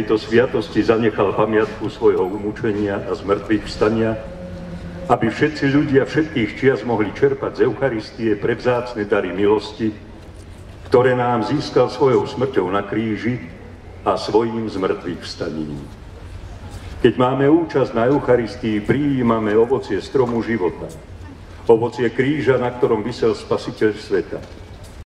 tejto sviatosti zanechal pamiatku svojho umúčenia a zmrtvých vstania, aby všetci ľudia všetkých čias mohli čerpať z Eucharistie prevzácne dary milosti, ktoré nám získal svojou smrťou na kríži a svojím zmrtvých vstaním. Keď máme účasť na Eucharistii, prijímame ovocie stromu života, ovocie kríža, na ktorom visel Spasiteľ sveta.